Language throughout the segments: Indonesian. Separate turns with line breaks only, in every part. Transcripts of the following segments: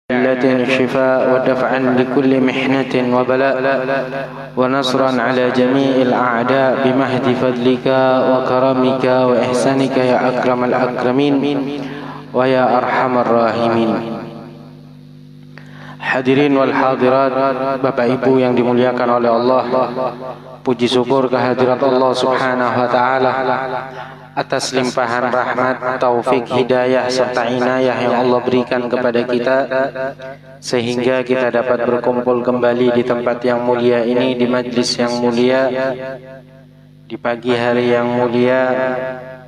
شفاء ودفعا لكل محنة وبلاء ونصرا على جميع الأعداء بمهد فضلك وكرمك وإحسانك يا أكرم الأكرمين ويا أرحم الراحمين. Hadirin wal hadirat, Bapak Ibu yang dimuliakan oleh Allah, puji syukur kehadirat Allah Subhanahu wa taala atas limpahan rahmat, taufik, hidayah serta inayah yang Allah berikan kepada kita sehingga kita dapat berkumpul kembali di tempat yang mulia ini, di majlis yang mulia, di pagi hari yang mulia.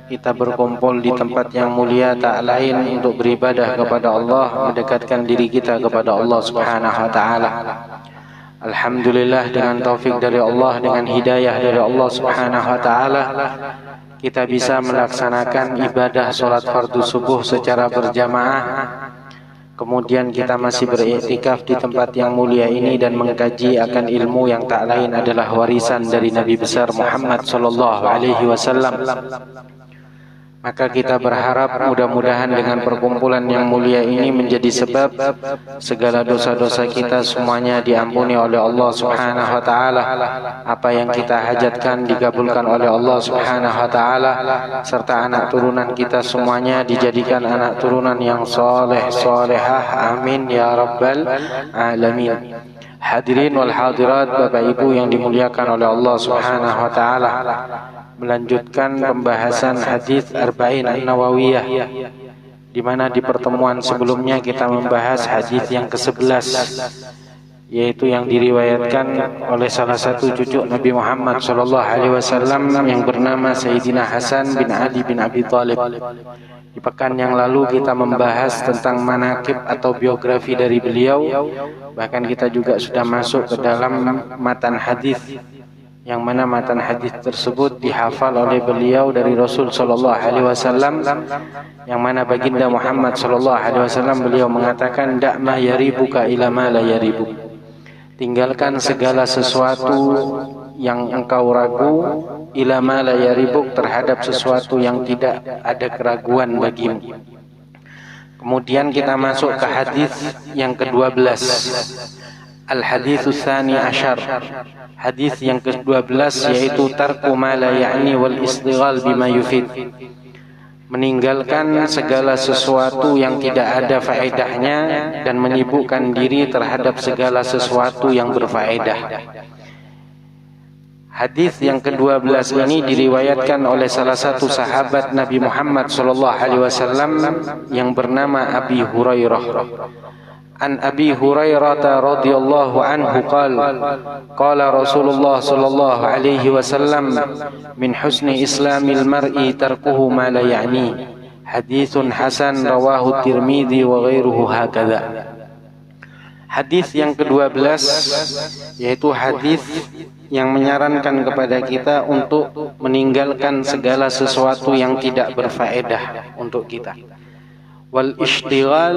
Kita berkumpul di tempat yang mulia tak lain untuk beribadah kepada Allah, mendekatkan diri kita kepada Allah Subhanahu wa taala. Alhamdulillah, dengan taufik dari Allah, dengan hidayah dari Allah Subhanahu wa taala, kita bisa melaksanakan ibadah salat fardu subuh secara berjamaah. Kemudian kita masih beriktikaf di tempat yang mulia ini dan mengkaji akan ilmu yang tak lain adalah warisan dari Nabi besar Muhammad sallallahu alaihi wasallam. Maka kita berharap mudah-mudahan dengan perkumpulan yang mulia ini menjadi sebab segala dosa-dosa kita semuanya diampuni oleh Allah Subhanahu wa taala. Apa yang kita hajatkan dikabulkan oleh Allah Subhanahu wa taala, serta anak turunan kita semuanya dijadikan anak turunan yang saleh salehah. Amin ya rabbal alamin. Hadirin wal hadirat, Bapak Ibu yang dimuliakan oleh Allah Subhanahu wa taala, melanjutkan pembahasan hadis Arba'in An-Nawawiyah, di mana di pertemuan sebelumnya kita membahas hadis yang ke-11, yaitu yang diriwayatkan oleh salah satu cucu Nabi Muhammad sallallahu alaihi wasallam yang bernama Sayyidina Hasan bin Ali bin Abi Thalib. Di pekan yang lalu kita membahas tentang manaqib atau biografi dari beliau, bahkan kita juga sudah masuk ke dalam matan hadis, yang mana matan hadis tersebut dihafal oleh beliau dari Rasul sallallahu alaihi wasallam, yang mana baginda Muhammad sallallahu alaihi wasallam beliau mengatakan, "Da' ma yaribuka ila ma la yaribuk." Tinggalkan segala sesuatu yang engkau ragu, ila ma la yaribuk, terhadap sesuatu yang tidak ada keraguan bagimu. Kemudian kita masuk ke hadis yang ke-12. Al-haditsus tsani asyar. Hadis yang ke-12 yaitu tarku ma la ya'ni wal istighal bima yufid. Meninggalkan segala sesuatu yang tidak ada faedahnya dan menyibukkan diri terhadap segala sesuatu yang berfaedah. Hadis yang ke-12 ini diriwayatkan oleh salah satu sahabat Nabi Muhammad sallallahu alaihi wasallam yang bernama Abi Hurairah. An Abi Hurairah radhiyallahu anhu qala Rasulullah sallallahu alaihi wasallam, min husni islamil mar'i tarkuhu ma la ya'ni. Haditsun hasan rawahu Tirmidzi wa ghairuhu hakadha. Hadis yang ke-12 yaitu hadis yang menyarankan kepada kita untuk meninggalkan segala sesuatu yang tidak berfaedah untuk kita. Wal ishtighal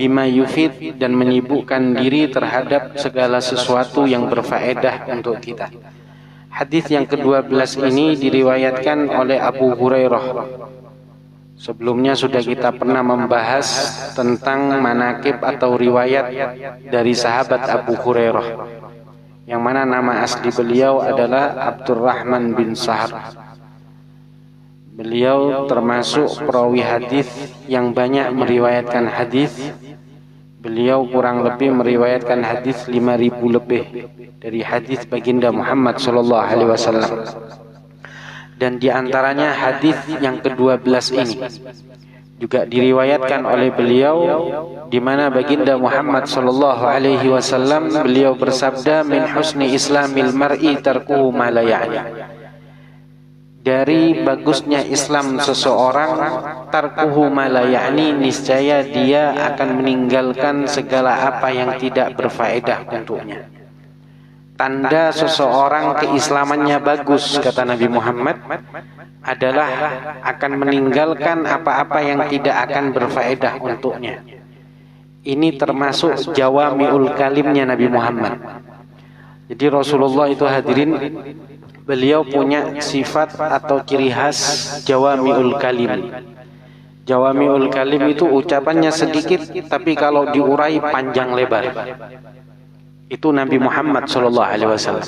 bima yufid, dan menyibukkan diri terhadap segala sesuatu yang berfaedah untuk kita. Hadis yang ke-12 ini diriwayatkan oleh Abu Hurairah. Sebelumnya sudah kita pernah membahas tentang manaqib atau riwayat dari sahabat Abu Hurairah, yang mana nama asli beliau adalah Abdurrahman bin Sahr. Beliau termasuk perawi hadis yang banyak meriwayatkan hadis. Beliau kurang lebih meriwayatkan hadis 5.000 lebih dari hadis baginda Muhammad sallallahu alaihi wasallam. Dan di antaranya hadis yang ke-12 ini juga diriwayatkan oleh beliau, di mana baginda Muhammad sallallahu alaihi wasallam beliau bersabda, min husni islamil mar'i tarkuhu ma la ya'ni. Dari bagusnya Islam seseorang, tarkuhu ma la ya'ni, niscaya dia akan meninggalkan segala apa yang tidak berfaedah untuknya. Tanda seseorang keislamannya bagus, kata Nabi Muhammad, adalah akan meninggalkan apa-apa yang tidak akan berfaedah untuknya. Ini termasuk jawami'ul kalimnya Nabi Muhammad. Jadi Rasulullah itu, hadirin, beliau punya sifat atau ciri khas jawami'ul kalim. Jawami'ul kalim itu ucapannya sedikit, tapi kalau diurai panjang lebar. Itu Nabi Muhammad sallallahu alaihi wasallam.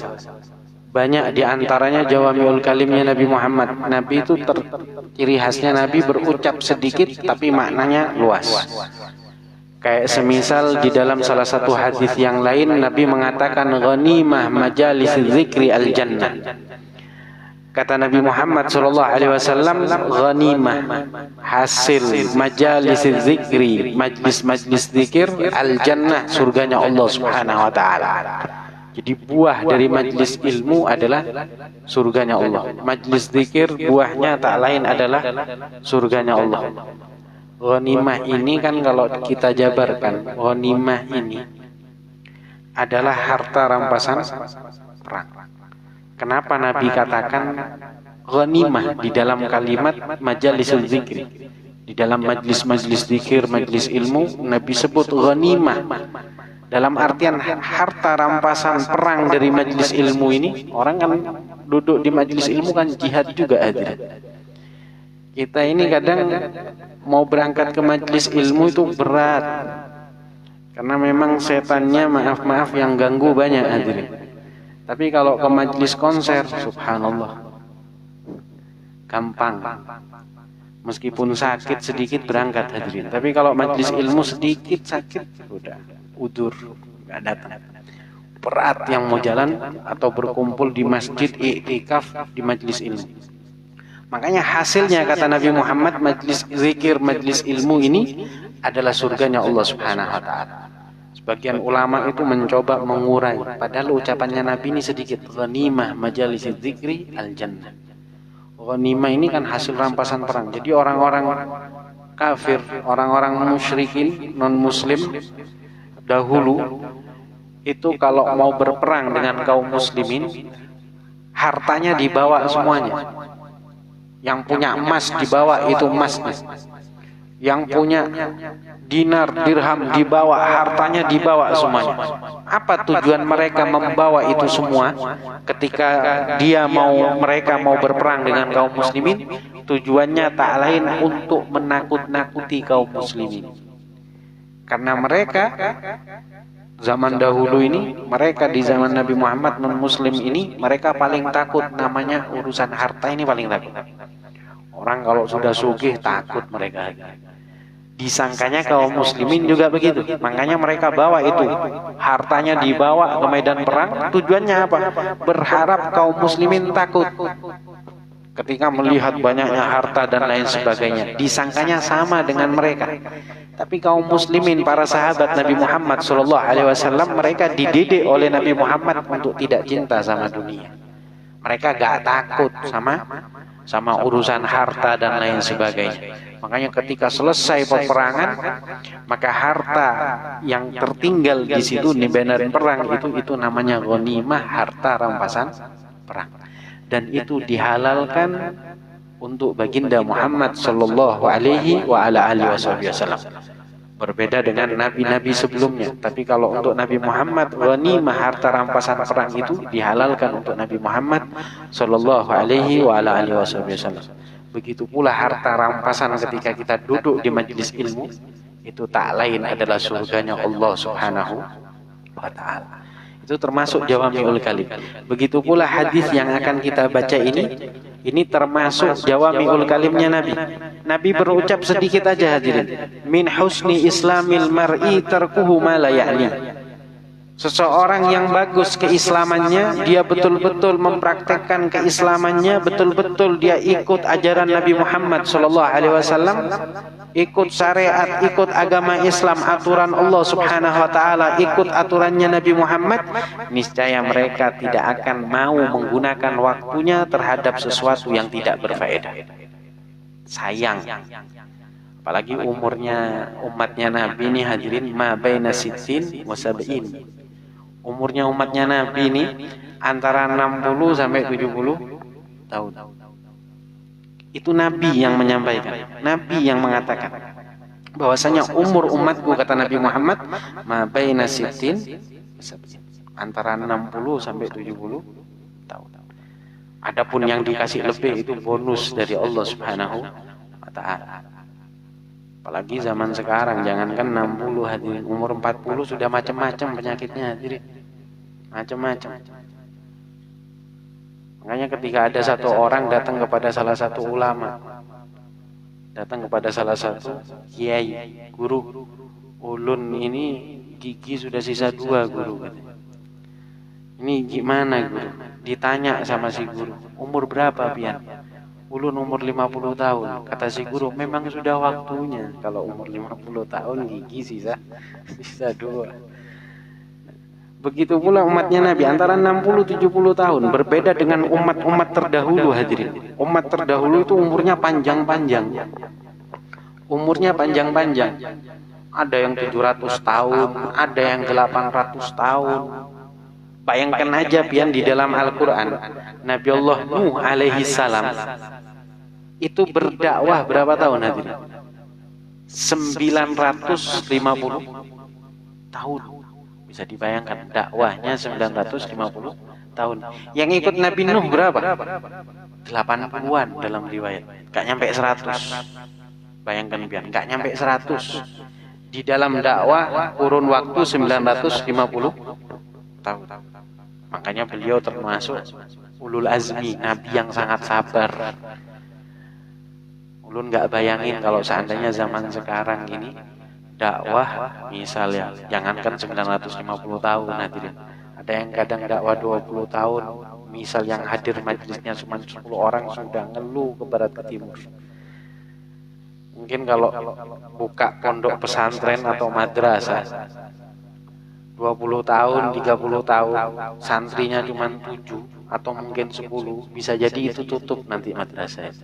Banyak diantaranya jawami'ul kalimnya Nabi Muhammad. Nabi itu ciri khasnya Nabi berucap sedikit, tapi maknanya luas. Kayak semisal di dalam salah satu hadis yang lain, Nabi mengatakan ghanimah majalis zikri al-jannah. Kata Nabi Muhammad sallallahu alaihi wasallam, ghanimah, hasil majalis zikri, majlis-majlis zikir, al-jannah, surganya Allah Subhanahu wa taala. Jadi buah dari majlis ilmu adalah surganya Allah. Majlis zikir buahnya tak lain adalah surganya Allah. Ghanimah ini kan kalau kita jabarkan, ghanimah ini adalah harta rampasan perang. Kenapa Nabi katakan ghanimah di dalam kalimat majalisul zikri? Di dalam majlis-majlis zikir, majlis ilmu, Nabi sebut ghanimah. Dalam artian harta rampasan perang dari majlis ilmu ini. Orang kan duduk di majlis ilmu kan jihad juga ada. Kita ini kadang mau berangkat ke majlis ilmu itu berat. Karena memang setannya maaf-maaf yang ganggu banyak hadirin. Tapi kalau ke majlis konser, subhanallah, gampang. Meskipun sakit sedikit berangkat hadirin. Tapi kalau majlis ilmu sedikit sakit, udah udur, nggak datang. Berat yang mau jalan atau berkumpul di masjid i'tikaf di majlis ilmu. Makanya hasilnya kata Nabi Muhammad, majlis zikir, majlis ilmu ini adalah surganya Allah Subhanahu wa taala. Sebagian ulama itu mencoba mengurai, padahal ucapannya Nabi ini sedikit. Ghanimah majalis dzikri al-jannah. Ghanimah ini kan hasil rampasan perang. Jadi orang-orang kafir, orang-orang musyrikin, non-muslim dahulu itu kalau mau berperang dengan kaum muslimin, hartanya dibawa semuanya. Yang punya emas dibawa itu emasnya. Yang punya dinar, dirham dibawa, hartanya dibawa semuanya. Apa tujuan mereka membawa itu semua? Ketika mereka mau berperang dengan kaum muslimin, tujuannya tak lain untuk menakut-nakuti kaum muslimin. Karena mereka zaman dahulu ini, mereka di zaman Nabi Muhammad non-muslim ini, mereka paling takut namanya urusan harta ini paling takut. Orang kalau sudah sugih takut mereka. Disangkanya kaum muslimin juga begitu. Makanya mereka bawa itu. Hartanya dibawa ke medan perang. Tujuannya apa? Berharap kaum muslimin takut. Ketika melihat banyaknya harta dan lain sebagainya. Disangkanya sama dengan mereka. Tapi kaum muslimin, para sahabat Nabi Muhammad SAW, mereka dididik oleh Nabi Muhammad untuk tidak cinta sama dunia. Mereka gak takut sama urusan harta dan lain sebagainya. Makanya ketika selesai peperangan, maka harta yang tertinggal di situ di medan perang itu namanya ghanimah, harta rampasan perang. Dan itu dihalalkan untuk baginda Muhammad sallallahu alaihi wa ala alihi wasallam. Berbeda dengan nabi-nabi sebelumnya. Tapi kalau untuk Nabi Muhammad, ghanimah harta rampasan perang itu dihalalkan untuk Nabi Muhammad sallallahu alaihi wa ala alihi wasallam. Begitu pula harta rampasan ketika kita duduk di majlis ilmu, itu tak lain adalah surganya Allah Subhanahu wa taala. Itu termasuk jawami'ul kalim. Begitu pula hadis yang akan kita baca ini termasuk jawami'ul kalimnya Nabi. Nabi berucap sedikit aja hadirin. Min husni islamil mar'i tarkuhu ma la ya'ni. Seseorang yang bagus keislamannya, dia betul-betul mempraktekkan keislamannya, betul-betul dia ikut ajaran Nabi Muhammad SAW, ikut syariat, ikut agama Islam, aturan Allah Subhanahu wa taala, ikut aturannya Nabi Muhammad, niscaya mereka tidak akan mau menggunakan waktunya terhadap sesuatu yang tidak berfaedah. Sayang. Apalagi umurnya umatnya Nabi ini hadirin ma baina sittin wa sab'in. Umurnya umatnya Nabi ini antara 60 sampai 70 tahun. Itu Nabi yang menyampaikan, Nabi yang mengatakan bahwasanya umur umatku, kata Nabi Muhammad, ma baina sittin antara 60 sampai 70 tahun. Adapun yang dikasih lebih itu bonus dari Allah Subhanahu wa taala. Apalagi zaman sekarang, jangankan 60 hadirin, umur 40 sudah macam-macam penyakitnya hadirin. Macam-macam. Makanya ketika ada satu orang datang kepada salah satu ulama, datang kepada salah satu kiai, guru, ulun ini gigi sudah sisa 2 guru. Ini gimana guru? Ditanya sama si guru, umur berapa pian? Ulun umur 50 tahun. Kata si guru, memang sudah waktunya. Kalau umur 50 tahun gigi sisa 2. Begitu pula umatnya Nabi, antara 60-70 tahun, berbeda dengan umat-umat terdahulu hadirin. Umat terdahulu itu umurnya panjang-panjang. Umurnya panjang-panjang. Ada yang 700 tahun, ada yang 800 tahun. Bayangkan aja pian di dalam Al-Quran, Nabi Allah Nuh alaihi salam itu berdakwah berapa tahun hadirin? 950 tahun. Bisa dibayangkan dakwahnya 950 tahun. Yang ikut Nabi Nuh berapa? 80-an dalam riwayat. Gak nyampe 100. Bayangkan pian, gak nyampe 100. Di dalam dakwah kurun waktu 950 tahun. Makanya beliau termasuk ulul azmi, nabi yang sangat sabar. Ulun gak bayangin kalau seandainya zaman sekarang ini dakwah misalnya, jangankan 950 tahun hadirin, ada yang kadang dakwah 20 tahun, misal yang hadir majelisnya cuma 10 orang sudah ngeluh ke barat ke timur. Mungkin kalau buka pondok pesantren atau madrasah 20 tahun, 30 tahun, santrinya cuma 7 atau mungkin 10, bisa jadi itu tutup nanti madrasah.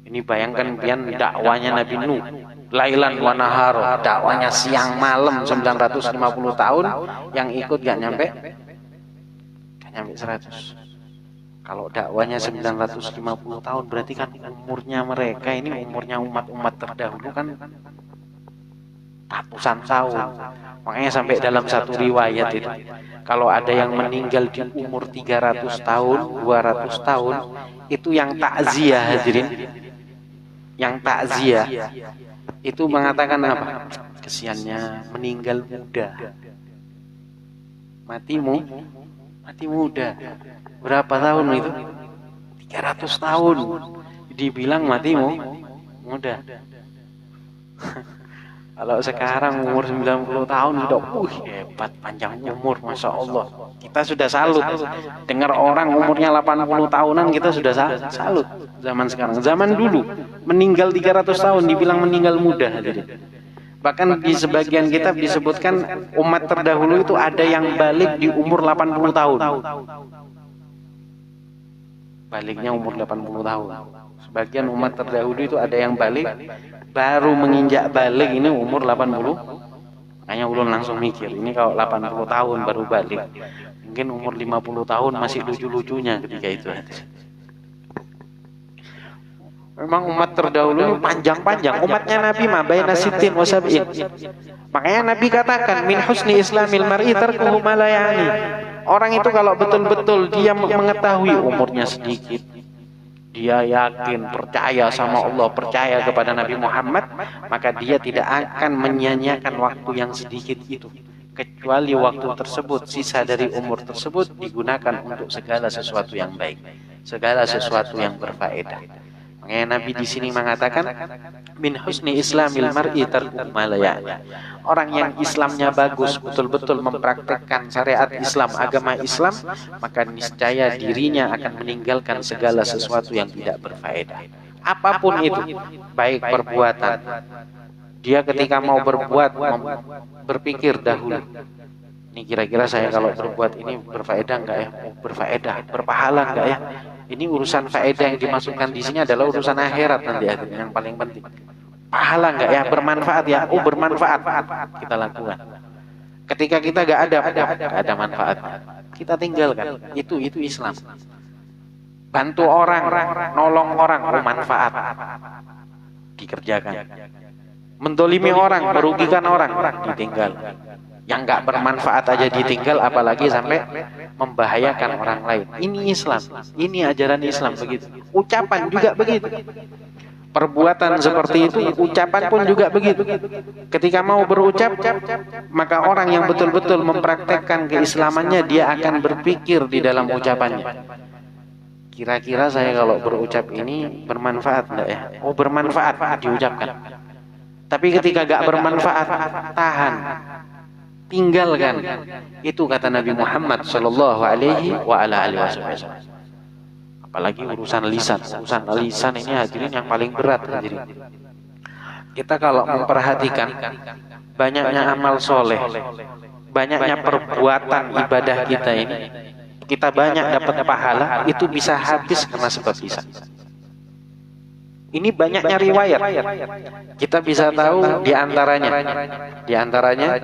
Ini bayangkan pian dakwanya Nabi Nuh, lailan wa nahar, dakwanya siang malam 950 tahun, yang ikut gak nyampe 100. Kalau dakwanya 950 tahun, berarti kan umurnya mereka ini, umurnya umat-umat terdahulu kan ratusan tahun. Makanya sampai dalam satu riwayat itu, kalau ada yang meninggal di umur 300 tahun, 200 tahun, itu yang takziah hadirin. Yang takziah itu mengatakan apa? Kesiannya meninggal muda. Mati muda. Berapa tahun itu? 300 tahun. Dibilang mati muda. Kalau sekarang umur 90 tahun sudah hebat, panjang umur, Masya Allah. Kita sudah salut. Dengar orang umurnya 80 tahunan, kita sudah salut. Zaman sekarang. Zaman dulu, meninggal 300 tahun, dibilang meninggal muda. Bahkan di sebagian kitab disebutkan umat terdahulu itu ada yang balik di umur 80 tahun. Baliknya umur 80 tahun. Sebagian umat terdahulu itu ada yang balik baru menginjak balik ini umur 80. Makanya ulun langsung mikir, ini kalau 80 tahun baru balik, mungkin umur 50 tahun masih lucu-lucunya ketika itu. Memang umat terdahulu panjang-panjang. Umatnya Nabi mah baina sittin wa sab'in. Makanya Nabi katakan min husni islamil mar'i tarkuhu ma la ya'ni. Orang itu kalau betul-betul dia mengetahui umurnya sedikit, dia yakin, percaya sama Allah, percaya kepada Nabi Muhammad, maka dia tidak akan menyia-nyiakan waktu yang sedikit itu, kecuali waktu tersebut, sisa dari umur tersebut digunakan untuk segala sesuatu yang baik, segala sesuatu yang berfaedah. Makanya Nabi di sini mengatakan min husni islamil mar'i tarku ma la ya'ni. Orang yang Islamnya bagus, betul-betul mempraktekkan syariat Islam, agama Islam, maka niscaya dirinya akan meninggalkan segala sesuatu yang tidak berfaedah. Apapun itu, baik perbuatan. Dia ketika mau berbuat, berpikir dahulu. Ini kira-kira saya kalau berbuat ini berfaedah enggak ya? Berfaedah, berpahala enggak ya? Ini urusan faedah yang dimasukkan di sini adalah urusan akhirat nanti yang paling penting. Pahala enggak ya? Bermanfaat ya? Oh, bermanfaat. Kita lakukan. Ketika kita enggak ada manfaat, kita tinggalkan. Itu Islam. Bantu orang, nolong orang, bermanfaat. Dikerjakan. Mendolimi orang, merugikan orang, ditinggal. Yang enggak bermanfaat aja ditinggal, apalagi sampai membahayakan orang lain. Ini Islam, ini ajaran Islam begitu. Ucapan juga begitu. Perbuatan seperti itu, ucapan pun juga begitu. Ketika mau berucap, maka orang yang betul-betul mempraktekkan keislamannya, dia akan berpikir di dalam ucapannya. Kira-kira saya kalau berucap ini bermanfaat enggak ya? Oh, bermanfaat, diucapkan. Tapi ketika gak bermanfaat, tahan, tinggalkan. Itu kata Nabi Muhammad sallallahu alaihi wasallam. Apalagi urusan lisan ini hadirin yang paling berat hadirin. Kita kalau memperhatikan banyaknya amal soleh, banyaknya perbuatan ibadah kita ini, kita banyak dapat pahala, itu bisa habis karena sebab lisan. Ini banyaknya riwayat. Kita bisa tahu di antaranya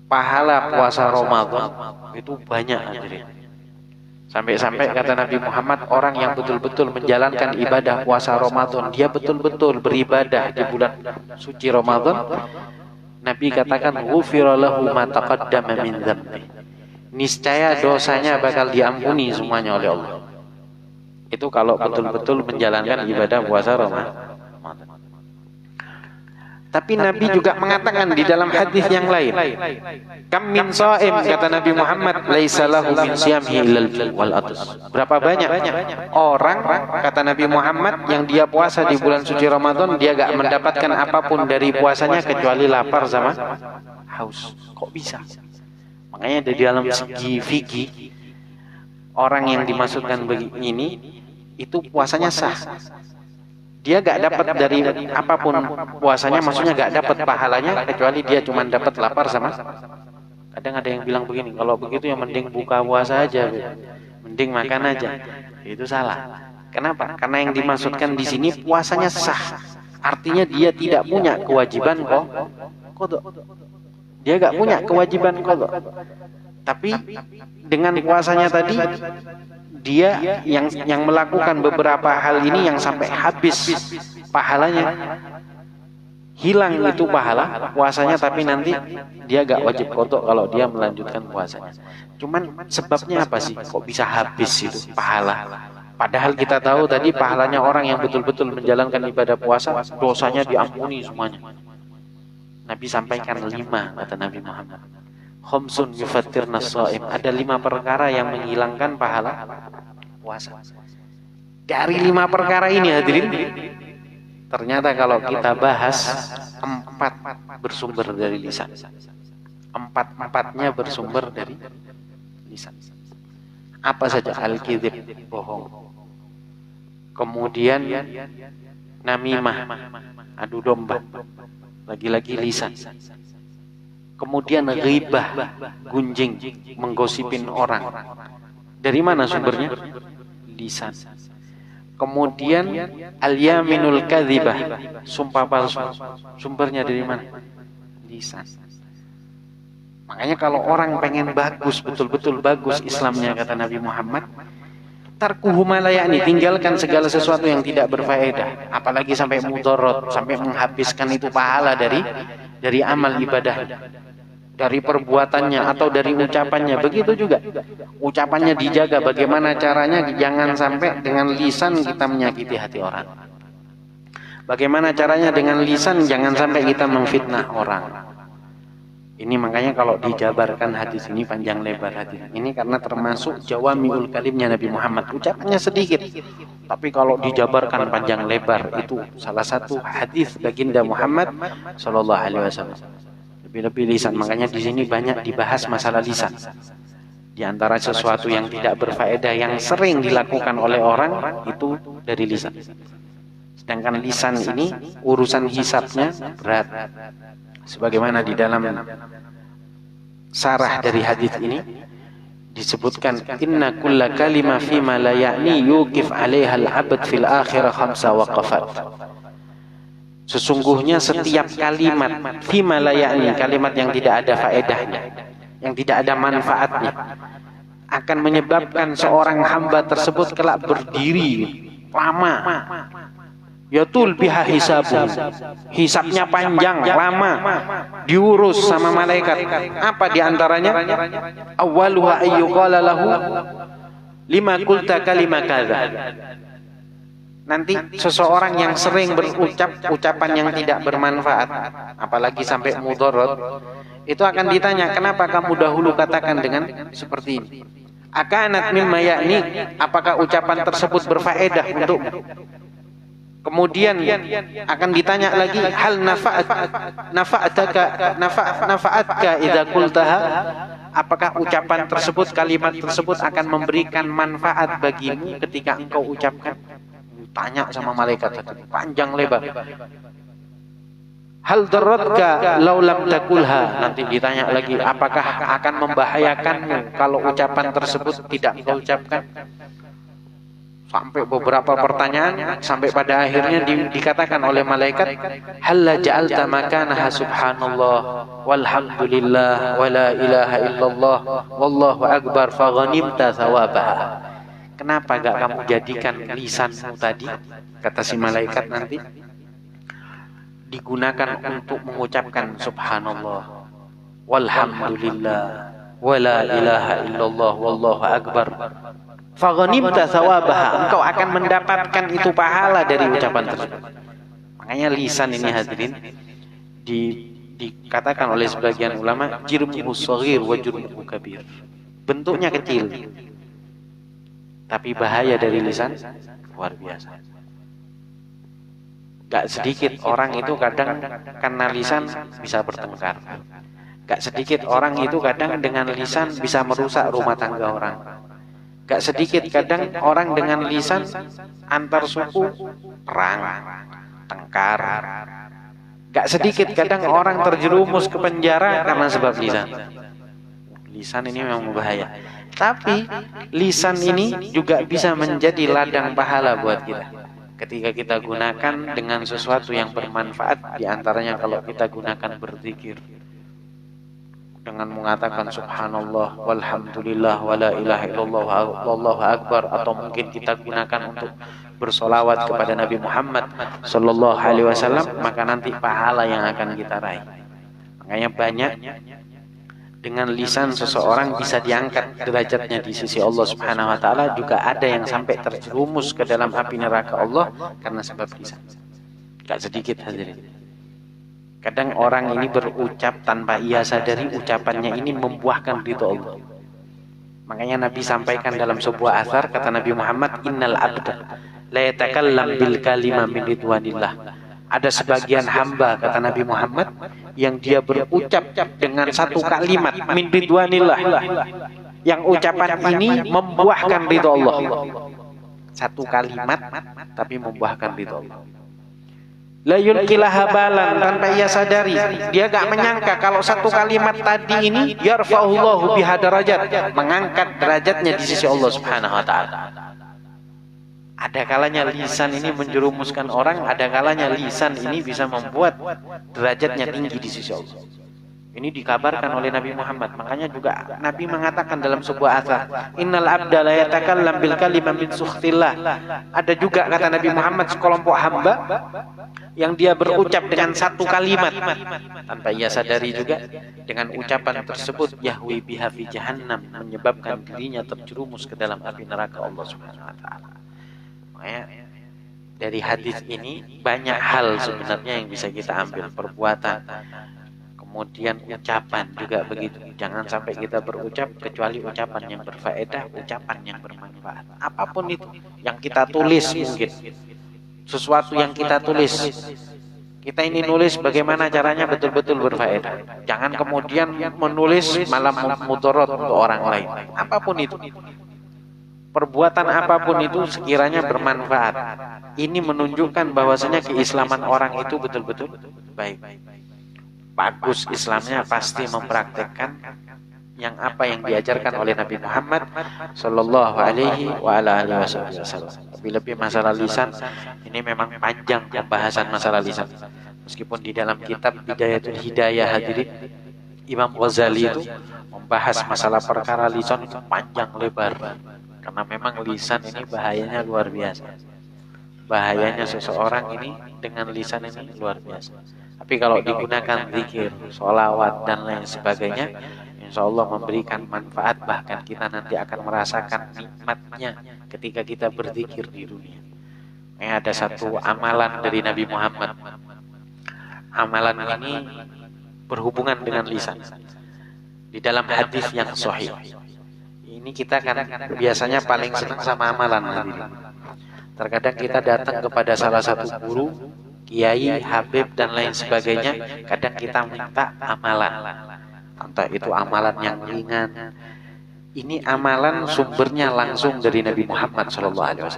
pahala puasa Ramadan itu banyak hadirin. Sampai-sampai kata Nabi Muhammad, orang yang betul-betul menjalankan ibadah puasa Ramadan, dia betul-betul beribadah di bulan suci Ramadan, Nabi katakan ghufira lahu ma taqaddama min dzambi. Niscaya dosanya bakal diampuni semuanya oleh Allah. Itu kalau betul-betul menjalankan ibadah puasa Ramadan. Tapi Nabi juga mengatakan di dalam hadis yang lain, kam min shaim, kata Nabi Muhammad, laisa lahu min siyamihi illal wal atas. Berapa banyak orang, kata Nabi Muhammad, yang dia puasa di bulan suci Ramadan, dia gak mendapatkan apapun dari puasanya kecuali lapar sama haus. Kok bisa? Makanya di dalam segi fikih, orang yang dimaksudkan begini itu puasanya sah. Dia gak dapat dari apapun puasanya, maksudnya gak dapat pahalanya kecuali dia cuma dapat lapar sama. Kadang ada yang bilang begini, kalau begitu ya mending buka puasa aja, mending makan aja. Itu salah. Kenapa? Karena yang dimaksudkan di sini puasanya sah. Artinya dia tidak punya kewajiban qadha. Dia gak punya kewajiban qadha. Tapi dengan puasanya tadi, dia yang melakukan beberapa hal ini yang sampai habis pahalanya, hilang itu pahala puasanya, tapi nanti dia gak wajib qadha kalau dia melanjutkan puasanya. Cuman sebabnya apa sih kok bisa habis itu pahala? Padahal kita tahu tadi pahalanya orang yang betul-betul menjalankan ibadah puasa, dosanya diampuni semuanya. Nabi sampaikan 5, kata Nabi Muhammad. Khamsun yufattirna shaim. Ada 5 perkara yang menghilangkan pahala puasa. Dari 5 perkara ini hadirin, ternyata kalau kita bahas 4 bersumber dari lisan. 4-4-nya bersumber dari lisan. Apa saja? Al-kizib, bohong. Kemudian namimah, adu domba. Lagi-lagi lisan. Kemudian ghibah, gunjing, menggosipin orang. Dari mana sumbernya? Lisan. Kemudian al-yaminul kadzibah, sumpah palsu. Sumbernya dari mana? Lisan. Makanya kalau orang pengen bagus, betul-betul bagus Islamnya, kata Nabi Muhammad, tarkuhu ma la ya'ni, tinggalkan segala sesuatu yang tidak berfaedah, apalagi sampai mudarat, sampai menghabiskan itu pahala dari amal ibadah, dari perbuatannya atau dari ucapannya. Begitu juga ucapannya dijaga, bagaimana caranya jangan sampai dengan lisan kita menyakiti hati orang. Bagaimana caranya dengan lisan jangan sampai kita memfitnah orang. Ini makanya kalau dijabarkan hadis ini panjang lebar hadis ini, karena termasuk jawamiul kalimnya Nabi Muhammad, ucapannya sedikit tapi kalau dijabarkan panjang lebar. Itu salah satu hadis baginda Muhammad sallallahu alaihi wasallam. Lebih-lebih lisan, makanya di sini banyak dibahas masalah lisan. Di antara sesuatu yang tidak berfaedah yang sering dilakukan oleh orang itu dari lisan. Sedangkan lisan ini urusan hisabnya berat. Sebagaimana di dalam sarah dari hadis ini disebutkan, inna kulla kalima fima la ya'ni yuqif 'alaiha al-'abd fil akhirah 5 waqafat. Sesungguhnya setiap kalimat fima la ya'ni, kalimat yang tidak ada faedahnya, yang tidak ada manfaatnya, akan menyebabkan seorang hamba tersebut kelak berdiri lama. Yatul biha hisabu, hisabnya panjang, lama, diurus sama malaikat. Apa diantaranya? Awwaluha ayyuqala lahu lima qulta kalima kadza. nanti seseorang yang sering berucap ucapan yang tidak bermanfaat, apalagi sampai mudarat, itu akan ditanya, kenapa kamu dahulu katakan dengan seperti ini? Akanat mimma yakni, apakah ucapan tersebut berfaedah untukmu? Kemudian akan ditanya lagi, hal nafa'atka idza qultaha, apakah ucapan tersebut, kalimat tersebut akan memberikan manfaat bagimu ketika engkau ucapkan? Tanya sama malaikat tadi, panjang lebar. Hal darratka law lam takulha, nanti ditanya lagi, apakah akan membahayakanmu kalau ucapan tersebut tidak engkau ucapkan? Sampai beberapa pertanyaan, sampai pada akhirnya dikatakan oleh malaikat, halla ja'alta makanaha subhanallah walhamdulillah wala ilaha illallah wallahu akbar faghanimta thawabaha. Kenapa gak kamu jadikan lisanmu tadi, kata si malaikat nanti, digunakan untuk mengucapkan subhanallah walhamdulillah wala ilaha illallah wallahu akbar faghanimta thawabaha, engkau akan mendapatkan itu pahala dari ucapan tersebut. Makanya lisan ini hadirin dikatakan oleh sebagian ulama jirmuhu shaghir wa jurmuhu kabir. Bentuknya kecil, tapi bahaya dari lisan luar biasa. Gak sedikit orang itu kadang karena lisan bisa bertengkar. Gak sedikit orang itu kadang dengan lisan bisa merusak rumah tangga orang. Gak sedikit kadang orang dengan lisan antar suku perang, tengkar. Gak sedikit kadang orang terjerumus ke penjara karena sebab lisan. Lisan ini memang berbahaya. Tapi lisan ini juga bisa menjadi ladang pahala buat kita ketika kita gunakan dengan sesuatu yang bermanfaat. Di antaranya kalau kita gunakan berzikir dengan mengatakan subhanallah walhamdulillah wala ilaha illallah wallahu akbar, atau mungkin kita gunakan untuk bersolawat kepada Nabi Muhammad sallallahu alaihi wasallam, maka nanti pahala yang akan kita raih. Makanya banyak dengan lisan seseorang bisa diangkat derajatnya di sisi Allah Subhanahu wa taala, juga ada yang sampai terjerumus ke dalam api neraka Allah karena sebab lisan. Gak sedikit hadirin. Kadang orang ini berucap tanpa ia sadari ucapannya ini membuahkan ridha Allah. Makanya Nabi sampaikan dalam sebuah athar, kata Nabi Muhammad, innal abda la yatakallam bil kalima min ridwanillah. Ada sebagian hamba, kata Nabi Muhammad, yang dia berucap dengan satu kalimat min ridwanillah, yang ucapan ini membuahkan ridha Allah. Satu kalimat tapi membuahkan ridha Allah. La yulqilaha balan, tanpa ia sadari, dia gak menyangka kalau satu kalimat tadi ini yarfa'ullahu biha darajat, mengangkat derajatnya di sisi Allah Subhanahu wa taala. Ada kalanya lisan ini menjerumuskan orang, ada kalanya lisan ini bisa membuat derajatnya tinggi di sisi Allah. Ini dikabarkan oleh Nabi Muhammad. Makanya juga Nabi mengatakan dalam sebuah athar, innal abda la yatakallam bil kalimah min sukhtillah. Ada juga, kata Nabi Muhammad, sekelompok hamba yang dia berucap dengan satu kalimat tanpa ia sadari juga, dengan ucapan tersebut yahwi biha fi jahannam, menyebabkan dirinya terjerumus ke dalam api neraka Allah Subhanahu wa taala. Makanya dari hadis ini banyak hal sebenarnya yang bisa kita ambil, perbuatan, kemudian ucapan juga begitu. Jangan sampai kita berucap kecuali ucapan yang berfaedah, ucapan yang bermanfaat. Apapun itu yang kita tulis, mungkin sesuatu yang kita tulis, kita ini nulis bagaimana caranya betul-betul berfaedah. Jangan kemudian menulis malah mudarat untuk orang lain. Apapun itu, perbuatan apapun itu sekiranya bermanfaat, ini menunjukkan bahwasanya keislaman orang itu betul-betul baik. Bagus Islamnya pasti mempraktekkan yang apa yang diajarkan oleh Nabi Muhammad sallallahu alaihi wasallam. Lebih-lebih masalah lisan ini memang panjang pembahasan masalah lisan. Meskipun di dalam kitab Bidayatul Hidayah hadirin, Imam Ghazali itu membahas masalah perkara lisan itu panjang lebar. Karena memang lisan ini bahayanya luar biasa. Bahayanya seseorang ini dengan lisan ini luar biasa. Tapi kalau digunakan zikir, sholawat dan lain sebagainya, insya Allah memberikan manfaat. Bahkan kita nanti akan merasakan nikmatnya ketika kita berzikir di dunia. Ada satu amalan dari Nabi Muhammad. Amalan ini berhubungan dengan lisan. Di dalam hadis yang sahih. Ini kita kan biasanya paling senang sama amalan. Terkadang kita datang kepada salah satu guru, kiai, habib dan lain sebagainya, kadang kita minta amalan. Entah itu amalan yang ringan. Ini amalan sumbernya langsung dari Nabi Muhammad SAW.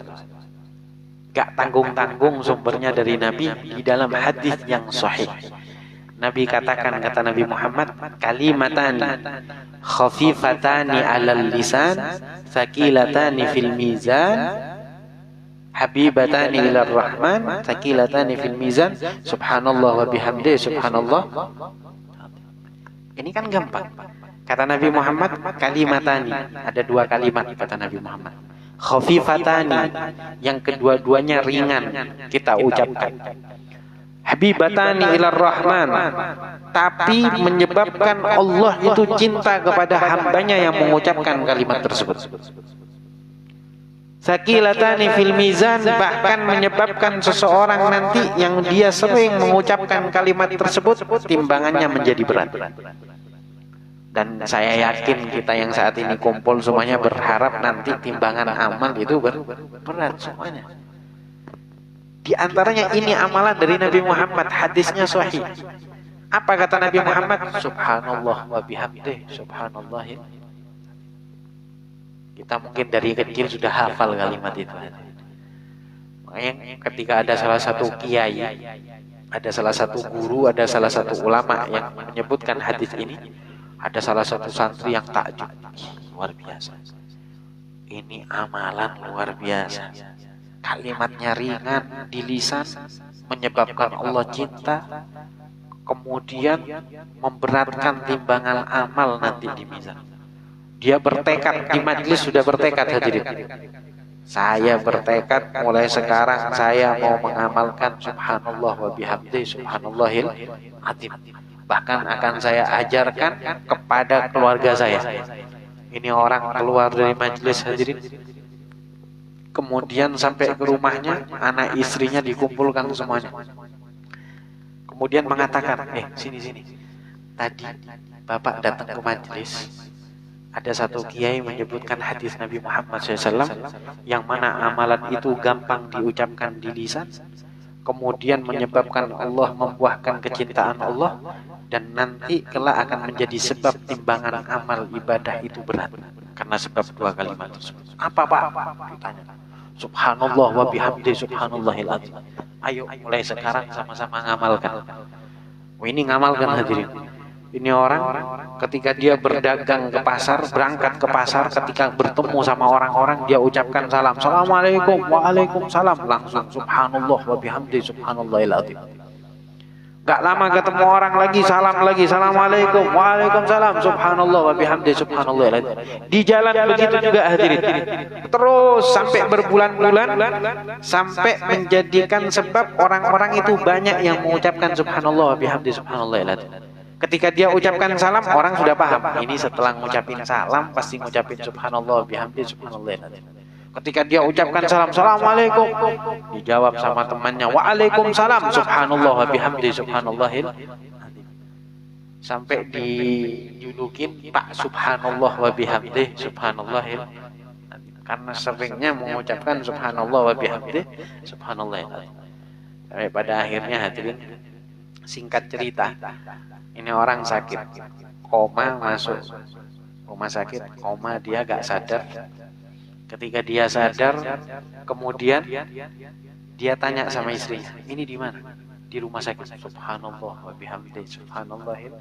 Gak tanggung-tanggung sumbernya dari Nabi di dalam hadis yang sahih. Nabi katakan, kata Nabi Muhammad, kalimatani khafifatani 'alal lisan, tsaqilatani fil mizan, habibatani ilar rahman, tsaqilatani fil mizan, subhanallah wa bihamdihi, subhanallah. Ini kan gampang. Kata Nabi Muhammad, kalimatani, ada dua kalimat kata Nabi Muhammad. Khafifatani, yang kedua-duanya ringan kita ucapkan. Habibatani ilar rahman, tapi menyebabkan Allah itu cinta kepada hambanya yang mengucapkan kalimat tersebut. Saqilatani fil mizan, bahkan menyebabkan seseorang nanti yang dia sering mengucapkan kalimat tersebut, timbangannya menjadi berat. Dan saya yakin kita yang saat ini kumpul semuanya berharap nanti timbangan amal itu berat semuanya. Di antaranya ini amalan dari Nabi Muhammad, hadisnya sahih. Apa kata Nabi Muhammad? Subhanallah wa bihamdih, subhanallah. Kita mungkin dari kecil sudah hafal kalimat itu. Makanya ketika ada salah satu kiai, ada salah satu guru, ada salah satu ulama yang menyebutkan hadis ini, ada salah satu santri yang takjub, luar biasa. Ini amalan luar biasa. Kalimatnya ringan di lisan, menyebabkan Allah cinta, kemudian memberatkan timbangan amal nanti di mizan. Dia bertekad, di majelis sudah bertekad hadirin. Saya bertekad mulai sekarang saya mau mengamalkan subhanallah wa bihamdi subhanallahil azim. Bahkan akan saya ajarkan kepada keluarga saya. Ini orang keluar dari majelis hadirin, kemudian sampai ke rumahnya, anak istrinya dikumpulkan semuanya. Kemudian mengatakan, sini. Tadi Bapak datang ke majelis, ada satu kiai menyebutkan hadis Nabi Muhammad SAW, yang mana amalan itu gampang diucapkan di lisan, kemudian menyebabkan Allah membuahkan kecintaan Allah, dan nanti kelak akan menjadi sebab timbangan amal ibadah itu berat. Karena sebab dua kalimat tersebut. Apa Pak? Ditanya. Subhanallah wa bihamdi subhanallahil azim. Ayo mulai sekarang sama-sama ngamalkan. Ini ngamalkan hadirin. Ini orang ketika dia berdagang ke pasar, berangkat ke pasar, ketika bertemu sama orang-orang dia ucapkan salam. Assalamualaikum, waalaikumsalam. Langsung subhanallah wa bihamdi subhanallahil azim. Gak lama ketemu orang lagi, salam lagi, assalamualaikum, waalaikumsalam, subhanallah wa bihamdi subhanallah. Di jalan begitu juga hadirin. Terus sampai berbulan-bulan, sampai menjadikan sebab orang-orang itu banyak yang mengucapkan subhanallah wa bihamdi subhanallah. Ketika dia ucapkan salam, orang sudah paham. Ini setelah ngucapin salam, pasti ngucapin subhanallah wa bihamdi subhanallah. Ketika dia ucapkan salam, assalamualaikum, dijawab sama temannya, waalaikumsalam, subhanallah wa bihamdi subhanallahil. Sampai dijulukin Pak Subhanallah wa bihamdi subhanallahil. Karena seringnya mengucapkan subhanallah wa bihamdi subhanallahil. Sampai pada akhirnya hadirin, singkat cerita, ini orang sakit, koma, masuk rumah sakit, koma, dia gak sadar. Ketika dia sadar, kemudian dia tanya sama istrinya, ini di mana? Di rumah sakit. Subhanallah wa bihamdi subhanallahil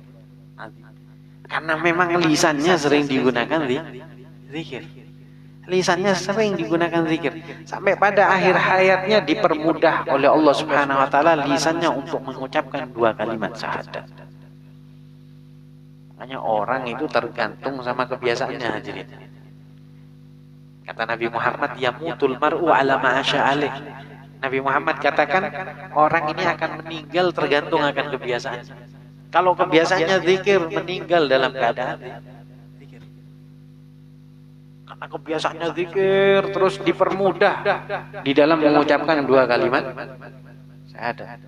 azim. Karena memang lisannya sering digunakan zikir. Lisannya sering digunakan zikir. Sampai pada akhir hayatnya dipermudah oleh Allah Subhanahu wa taala lisannya untuk mengucapkan dua kalimat syahadat. Makanya orang itu tergantung sama kebiasaannya hadirin. Kata Nabi Muhammad, yamutul mar'u ala ma'asya alaih. Nabi Muhammad katakan, orang ini akan meninggal tergantung akan kebiasaannya. Kalau kebiasaannya zikir, meninggal dalam keadaan zikir. karena kebiasaannya zikir terus dipermudah di dalam mengucapkan dua kalimat syahadat.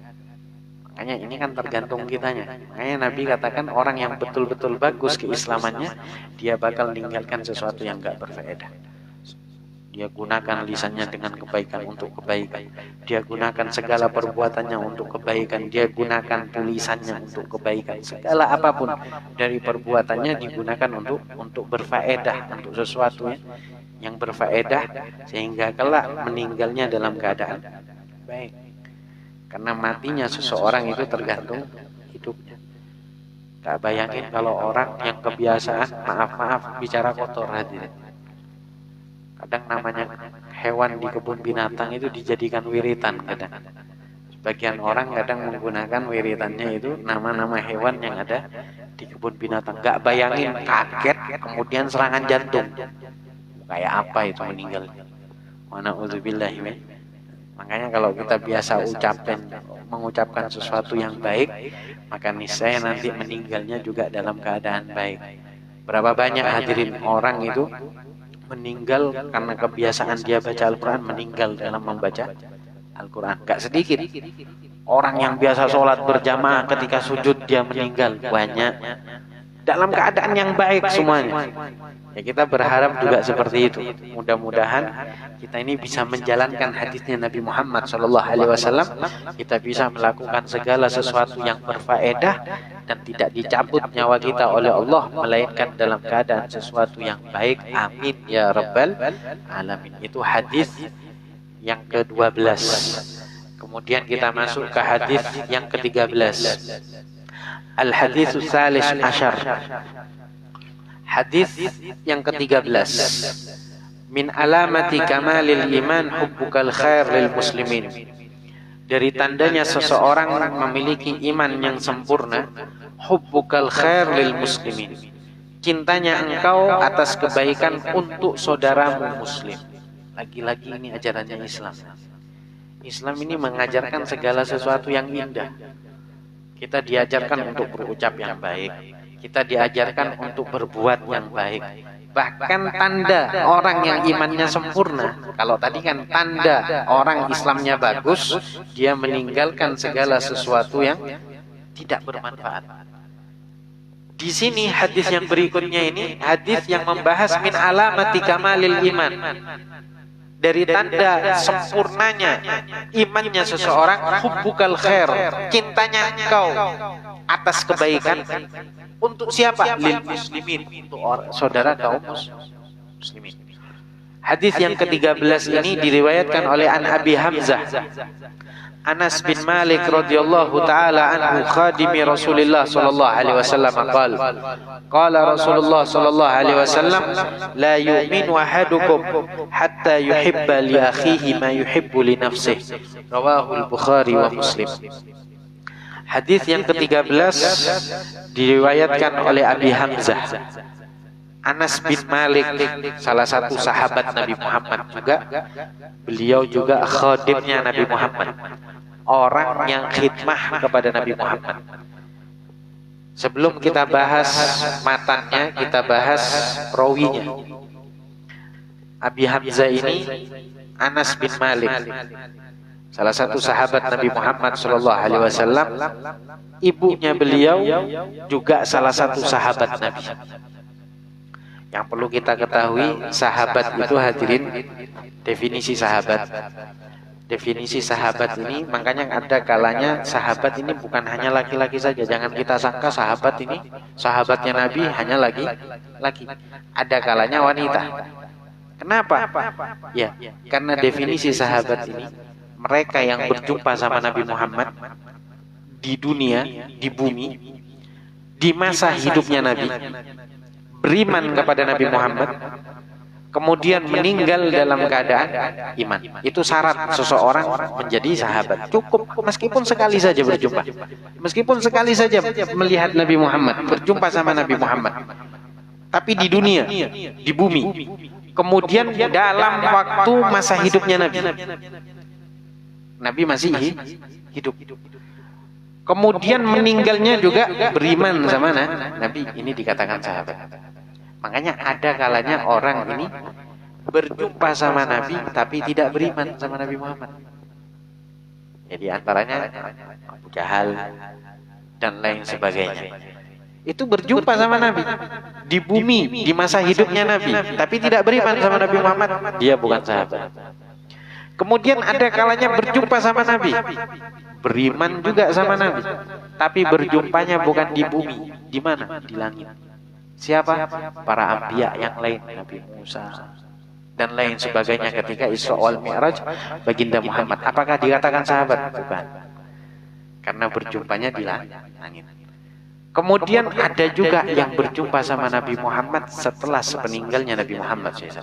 Makanya ini kan tergantung kitanya. Makanya Nabi katakan orang yang betul-betul bagus keislamannya, dia bakal meninggalkan sesuatu yang enggak berfaedah. Dia gunakan lisannya dengan kebaikan untuk kebaikan. Dia gunakan segala perbuatannya untuk kebaikan. Dia gunakan tulisannya untuk kebaikan. Segala apapun dari perbuatannya digunakan untuk berfaedah, untuk sesuatu yang berfaedah, sehingga kelak meninggalnya dalam keadaan baik. Karena matinya seseorang itu tergantung hidupnya. Tak bayangin kalau orang yang kebiasaan maaf bicara kotor hadirin. Kadang namanya hewan di kebun binatang itu dijadikan wiritan kadang. Sebagian orang kadang menggunakan wiritannya itu nama-nama hewan yang ada di kebun binatang. Gak bayangin, kaget, kemudian serangan jantung. Kayak apa itu meninggal? Na'udzubillah. Makanya kalau kita biasa mengucapkan sesuatu yang baik, maka niscaya nanti meninggalnya juga dalam keadaan baik. Berapa banyak hadirin orang itu meninggal karena kebiasaan dia baca Al-Quran, meninggal dalam membaca Al-Quran. Gak sedikit orang yang biasa sholat berjamaah ketika sujud dia meninggal, banyak dalam keadaan yang baik semuanya. Ya kita berharap juga seperti itu. Mudah-mudahan kita ini bisa menjalankan hadisnya Nabi Muhammad SAW. Kita bisa melakukan segala sesuatu yang berfaedah dan tidak dicabut nyawa kita oleh Allah, melainkan dalam keadaan sesuatu yang baik. Amin ya rabbal alamin. Itu hadis yang ke-12. Kemudian kita masuk ke hadis yang ke-13. Al-haditsus salis asyar. Hadis yang ke-13. Min alamati kamalil iman hubbukal khair lil muslimin. Dari tandanya seseorang memiliki iman yang sempurna, hubbukal khair lil muslimin. Cintanya engkau atas kebaikan untuk saudaramu muslim. Lagi-lagi ini ajarannya Islam. Islam ini mengajarkan segala sesuatu yang indah. Kita diajarkan untuk berucap yang baik. Kita diajarkan untuk berbuat yang baik. Bahkan tanda orang yang imannya sempurna, kalau tadi kan tanda orang Islamnya bagus, dia meninggalkan segala sesuatu yang tidak bermanfaat. Di sini hadis yang berikutnya ini hadis yang membahas min alamati kamalil iman. Dari tanda sempurnanya imannya seseorang, hubbukal khair, cintanya engkau atas kebaikan. Untuk siapa? Lil muslimin, untuk saudara kaum muslimin. Hadis yang ke-13 ini diriwayatkan oleh An Abi Hamzah Anas bin Malik radhiyallahu taala anhu khadimi Rasulullah sallallahu alaihi wasallam qala Rasulullah sallallahu alaihi wasallam la yu'minu ahadukum hatta yuhibba li akhihi ma yuhibbu li nafsihi. Rawahu al-Bukhari wa Muslim. Hadis yang ke-13 diriwayatkan oleh Abi Hamzah Anas bin Malik, salah satu sahabat Nabi Muhammad juga. Beliau juga khadimnya Nabi Muhammad, orang yang khidmah kepada Nabi Muhammad. Sebelum kita bahas matannya, kita bahas rawinya. Abi Hamzah ini Anas bin Malik, salah satu sahabat Nabi Muhammad SAW. Ibunya beliau juga salah satu sahabat Nabi. Yang perlu kita ketahui, sahabat itu hadirin, definisi sahabat. Definisi sahabat ini, makanya ada kalanya sahabat ini bukan hanya laki-laki saja. Jangan kita sangka sahabat ini, sahabatnya Nabi hanya laki-laki. Ada kalanya wanita. Kenapa? Ya, karena definisi sahabat ini, mereka yang berjumpa sama Nabi Muhammad di dunia, di bumi, di masa hidupnya Nabi, beriman kepada Nabi Muhammad, kemudian meninggal dalam keadaan iman. Itu syarat seseorang menjadi sahabat. Cukup meskipun sekali saja berjumpa, meskipun sekali saja melihat Nabi Muhammad, berjumpa sama Nabi Muhammad, tapi di dunia, di bumi, kemudian dalam waktu masa hidupnya Nabi masih hidup, kemudian meninggalnya juga beriman sama Nabi, ini dikatakan sahabat. Makanya ada kalanya orang ini berjumpa sama Nabi tapi tidak beriman sama Nabi Muhammad. Jadi antaranya Abu Jahal dan lain sebagainya. Itu berjumpa sama Nabi di bumi, di masa hidupnya Nabi, tapi tidak beriman sama Nabi Muhammad, dia bukan sahabat. Kemudian ada kalanya berjumpa sama Nabi, beriman juga sama Nabi, tapi berjumpanya bukan di bumi. Di mana? Di langit. Siapa? Para anbiya yang lain, Nabi Musa dan lain sebagainya ketika Isra wal Mi'raj baginda Muhammad. Apakah dikatakan sahabat? Bukan. Karena berjumpanya di langit. Kemudian ada juga yang berjumpa sama Nabi Muhammad setelah sepeninggalnya Nabi Muhammad SAW.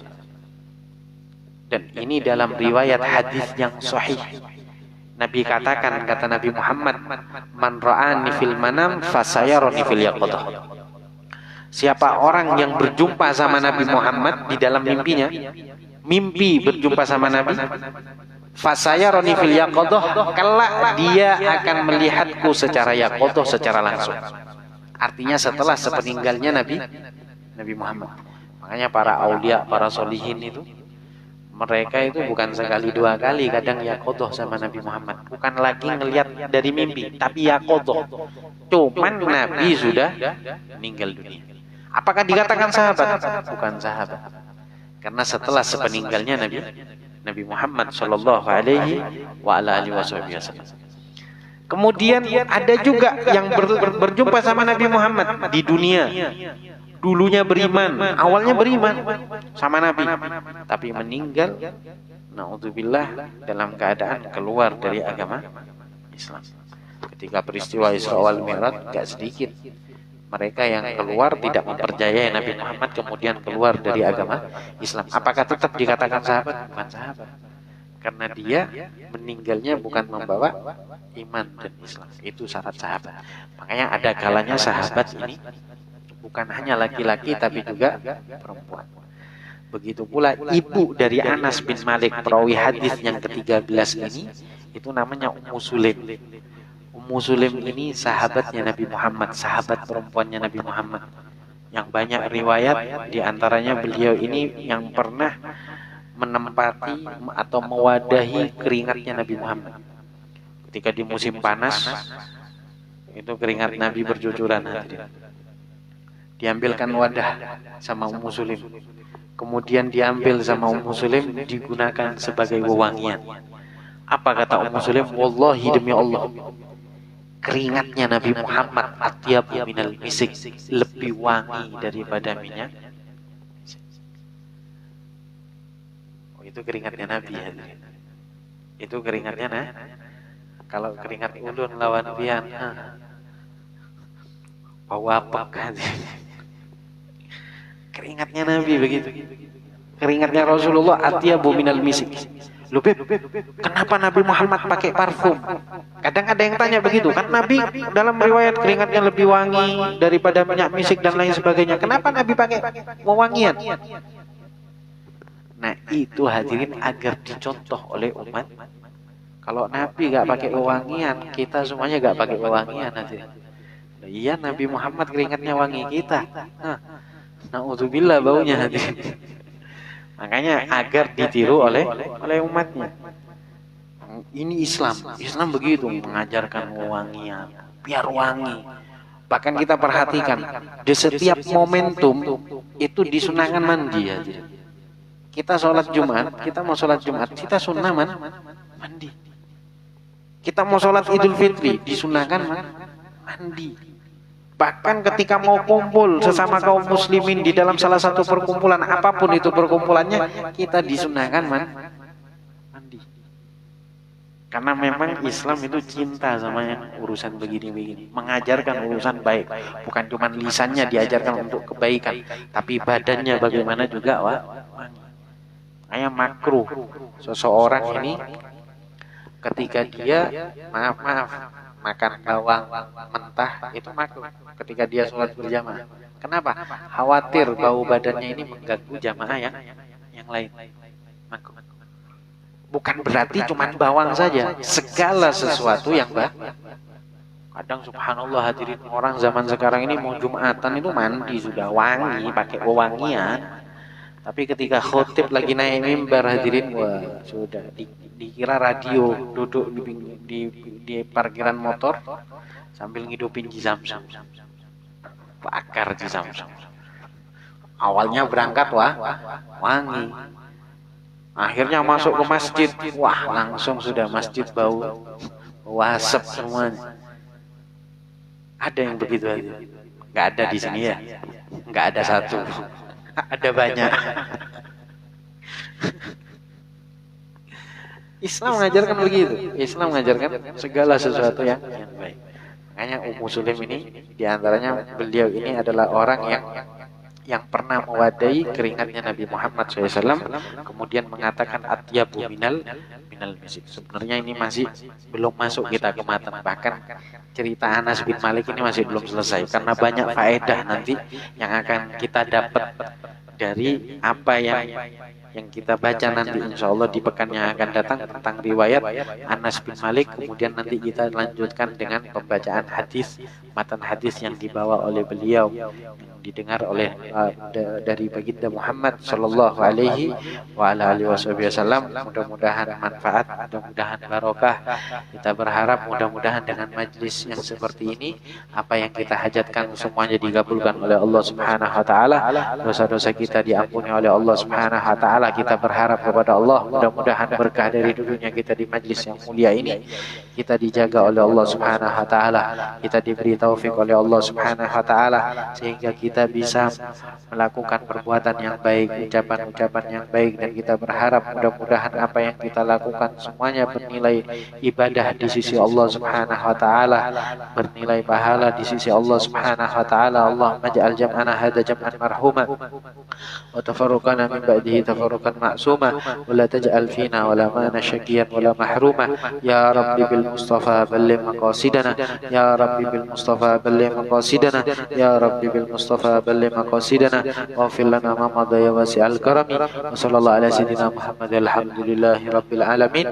Dan ini dalam riwayat hadis yang sahih. Nabi katakan, kata Nabi Muhammad, "Man ra'ani fil manam fasayarani fil yaqظah." Siapa orang yang berjumpa sama Nabi Muhammad di dalam mimpinya, mimpi berjumpa sama Nabi, fasayarani fil yaqظah, kelak dia akan melihatku secara yaqظah, secara langsung. Artinya setelah sepeninggalnya Nabi Muhammad. Makanya para aulia, para solihin itu, mereka itu bukan sekali dua kali kadang yaqظah sama Nabi Muhammad. Bukan lagi ngelihat dari mimpi, tapi yaqظah. Cuman Nabi sudah meninggal dunia. Apakah dikatakan sahabat? Bukan sahabat. Karena setelah sepeninggalnya Nabi Muhammad sallallahu alaihi wasallam. Kemudian ada juga yang berjumpa sama Nabi Muhammad di dunia. Dulunya beriman, awalnya beriman sama Nabi, tapi meninggal, naudzubillah, dalam keadaan keluar dari agama Islam. Ketika peristiwa Isra wal Mi'raj, gak sedikit mereka yang keluar tidak mempercayai Nabi Muhammad, kemudian keluar dari agama Islam. Apakah tetap dikatakan sahabat? Bukan sahabat. Karena dia meninggalnya bukan membawa iman dan Islam. Itu syarat sahabat. Makanya ada kalanya sahabat ini bukan hanya laki-laki tapi juga perempuan. Begitu pula ibu dari Anas bin Malik, perawi hadis yang ke-13 ini, itu namanya Ummu Sulaim. Ummu Sulaim ini sahabatnya Nabi Muhammad, sahabat perempuannya Nabi Muhammad. Yang banyak riwayat, di antaranya beliau ini yang pernah menempati atau mewadahi keringatnya Nabi Muhammad. Ketika di musim panas, itu keringat Nabi bercucuran. Diambilkan wadah sama Ummu Sulaim. Kemudian diambil sama Ummu Sulaim, digunakan sebagai wewangian. Apa kata Ummu Sulaim? Wallahi demi Allah, keringatnya Nabi Muhammad atyabu minal misik, lebih wangi daripada minyak. Itu keringatnya Nabi ya. Itu keringatnya kalau keringat ulun lawan pian, bau apa kan? Keringatnya Nabi begitu. Keringatnya Rasulullah atyabu minal misik. Loh Beb, kenapa Nabi Muhammad pakai parfum? Kadang ada yang tanya begitu, kan Nabi dalam riwayat keringatnya lebih wangi daripada minyak misik dan lain sebagainya. Kenapa Nabi pakai wewangian? Nah itu hadirin agar dicontoh oleh umat. Kalau Nabi gak pakai wewangian, kita semuanya gak pakai wewangian hadirin. Nah, iya Nabi Muhammad keringatnya wangi, kita na'udzubillah baunya hadirin. Makanya agar ditiru oleh umatnya. Ini Islam. Islam begitu mengajarkan wewangian, biar wangi. Bahkan kita perhatikan di setiap momentum itu disunahkan mandi hadirin. Kita sholat Jumat, kita mau sholat Jumat, kita sunnah mandi. Kita mau sholat Idul Fitri, disunahkan mandi. Bahkan ketika mau kumpul sesama kaum muslimin di dalam salah satu perkumpulan, apapun itu perkumpulannya, kita disunahkan mandi. Karena memang Islam itu cinta sama yang urusan begini-begini, mengajarkan urusan baik. Bukan cuma lisannya diajarkan untuk kebaikan, tapi badannya bagaimana juga kayak makruh seseorang ini ketika dia maaf makan bawang mentah, itu makruh ketika dia sholat berjamaah. Kenapa? Khawatir bau badannya ini mengganggu jamaah yang lain. Makruh. Bukan berarti cuma bawang saja, segala sesuatu yang Kadang subhanallah hadirin, orang zaman sekarang ini mau Jumatan itu mandi sudah wangi, pakai wewangian. Tapi ketika khotib lagi naik mimbar hadirin, wah sudah dikira radio, duduk di parkiran motor sambil ngidupin Zamzam, bakar Zamzam. Awalnya berangkat wangi, akhirnya masuk ke masjid, wah langsung sudah masjid bau asap semuanya. Ada yang begitu aja? Nggak ada di sini ya? Nggak ada satu, ada banyak. Islam mengajarkan begitu. Islam mengajarkan segala sesuatu yang baik. Makanya Ummu Sulaim ini, diantaranya beliau ini adalah orang yang pernah mewadai keringatnya Nabi Muhammad SAW, kemudian mengatakan atyabu minal misik. Sebenarnya ini masih belum masuk kita ke matan, bahkan cerita Anas bin Malik ini masih belum selesai, karena banyak faedah nanti yang akan kita dapat dari apa yang kita baca nanti insya Allah di pekan yang akan datang tentang riwayat Anas bin Malik. Kemudian nanti kita lanjutkan dengan pembacaan hadis, matan hadis yang dibawa oleh beliau, yang didengar oleh dari baginda Muhammad Sallallahu Alaihi Wasallam. Mudah-mudahan manfaat, mudah-mudahan barokah. Kita berharap mudah-mudahan dengan majlis yang seperti ini, apa yang kita hajatkan semuanya dikabulkan oleh Allah Subhanahu Wa Taala. Dosa-dosa kita diampuni oleh Allah Subhanahu Wa Taala. Kita berharap kepada Allah, mudah-mudahan berkah dari duduknya kita di majlis yang mulia ini, kita dijaga oleh Allah Subhanahu Wa Taala, kita diberi taufik oleh Allah Subhanahu Wa Taala, sehingga kita bisa melakukan perbuatan yang baik, ucapan-ucapan yang baik, dan kita berharap mudah-mudahan apa yang kita lakukan semuanya bernilai ibadah di sisi Allah Subhanahu Wa Taala, bernilai pahala di sisi Allah Subhanahu Wa Taala. Allahumma ja'al jam'ana hadza jam'an marhuma wa tafarruqana min ba'dihi tafarruqan ma'suma wa la taj'al fina wa la mana syaqiyan wa la mahruma ya rabbi bil mustafa balligh maqasidana ya rabbi bil mustafa balligh maqasidana ya rabbi bil mustafa balligh maqasidana waghfir lana ma madha ya wasi'al karami wa sallallahu ala sayyidina Muhammad alhamdulillahi rabbil alamin.